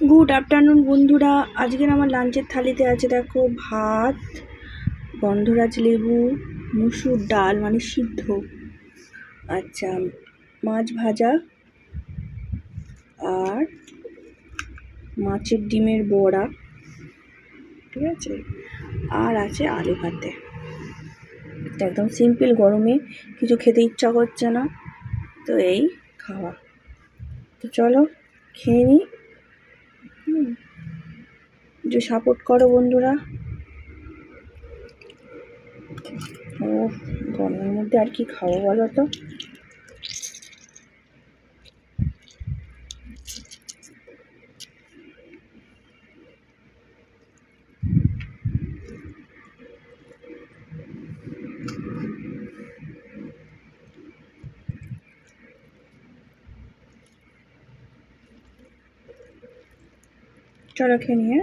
Good afternoon বন্ধুরা। আজকের আমার লাঞ্চের থালিতে আছে দেখো ভাত, গন্ধরাজ লেবু, মুসুর ডাল মানে সিদ্ধ, আচ্ছা মাছ ভাজা আর মাছের ডিমের বড়া, ঠিক আছে, আর আছে আলু ভাতে। একদম সিম্পল, গরমে কিছু খেতে ইচ্ছা করছে না, তো এই খাওয়া। তো চলো খেয়ে নিই। যে সাপোর্ট করো বন্ধুরা। ও গরমের মধ্যে আর কি খাবো বলো তো। চলো খেয়ে নিয়ে